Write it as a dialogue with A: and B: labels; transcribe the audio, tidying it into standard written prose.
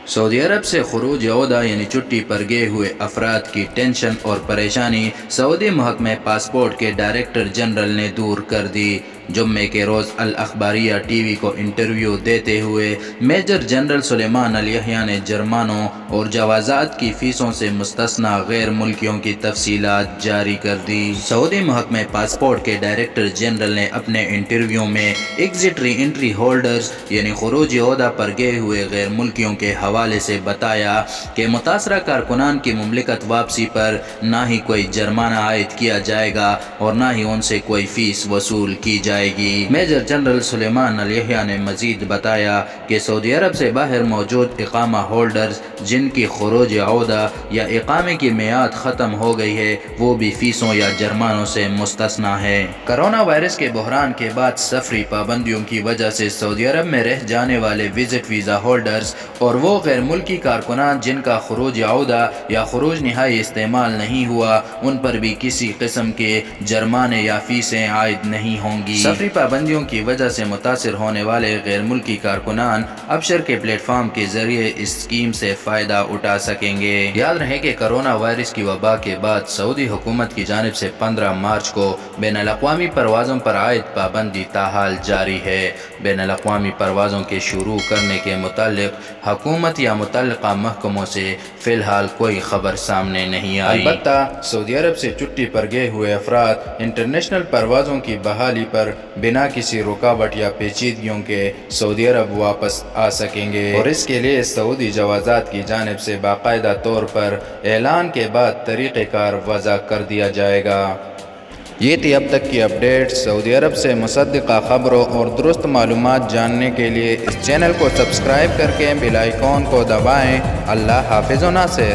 A: سعودی عرب سے خروج عہدہ یعنی چھٹی پر گئے ہوئے افراد کی ٹینشن اور پریشانی سعودی محکمہ پاسپورٹ کے ڈائریکٹر جنرل نے دور کر دی۔ جمعے کے روز الاخباریہ ٹی وی کو انٹرویو دیتے ہوئے میجر جنرل سلیمان الیحییٰ نے جرمانوں اور جوازات کی فیسوں سے مستثنی غیر ملکیوں کی تفصیلات جاری کر دی۔ سعودی محکمہ پاسپورٹ کے ڈائریکٹر جنرل نے اپنے انٹرویو میں ایگزٹ ری انٹری ہولڈرز یعنی خروج عہدہ پر گئے ہوئے غیر ملکیوں کے حوالے سے بتایا کہ متاثرہ کارکنان کی مملکت واپسی پر نہ ہی کوئی جرمانہ عائد کیا جائے گا اور نہ ہی ان سے کوئی فیس وصول کی جائے گی۔ میجر جنرل سلیمان الیحییٰ نے مزید بتایا کہ سعودی عرب سے باہر موجود اقامہ ہولڈرز جن کی خروج عہدہ یا اقامے کی میعاد ختم ہو گئی ہے وہ بھی فیسوں یا جرمانوں سے مستثنی ہے۔ کرونا وائرس کے بحران کے بعد سفری پابندیوں کی وجہ سے سعودی عرب میں رہ جانے والے وزٹ ویزا ہولڈرز اور وہ غیر ملکی کارکنان جن کا خروج عہدہ یا خروج نہائی استعمال نہیں ہوا ان پر بھی کسی قسم کے جرمانے یا فیسیں عائد نہیں ہوں گی۔ سفری پابندیوں کی وجہ سے متاثر ہونے والے غیر ملکی کارکنان ابشر کے پلیٹ فارم کے ذریعے اس اسکیم سے فائدہ اٹھا سکیں گے۔ یاد رہے کہ کرونا وائرس کی وبا کے بعد سعودی حکومت کی جانب سے 15 مارچ کو بین الاقوامی پروازوں پر عائد پابندی تاحال جاری ہے۔ بین الاقوامی پروازوں کے شروع کرنے کے متعلق حکومت یا متعلقہ محکموں سے فی الحال کوئی خبر سامنے نہیں آئی۔ البتہ سعودی عرب سے چھٹی پر گئے ہوئے افراد انٹرنیشنل پروازوں کی بحالی پر بنا کسی رکاوٹ یا پیچیدگیوں کے سعودی عرب واپس آ سکیں گے اور اس کے لیے سعودی جوازات کی جانب سے باقاعدہ طور پر اعلان کے بعد طریقہ کار وضع کر دیا جائے گا۔ یہ تھی اب تک کی اپڈیٹ۔ سعودی عرب سے مصدقہ خبروں اور درست معلومات جاننے کے لیے اس چینل کو سبسکرائب کر کے بیل آئیکن کو دبائیں۔ اللہ حافظ و ناصر۔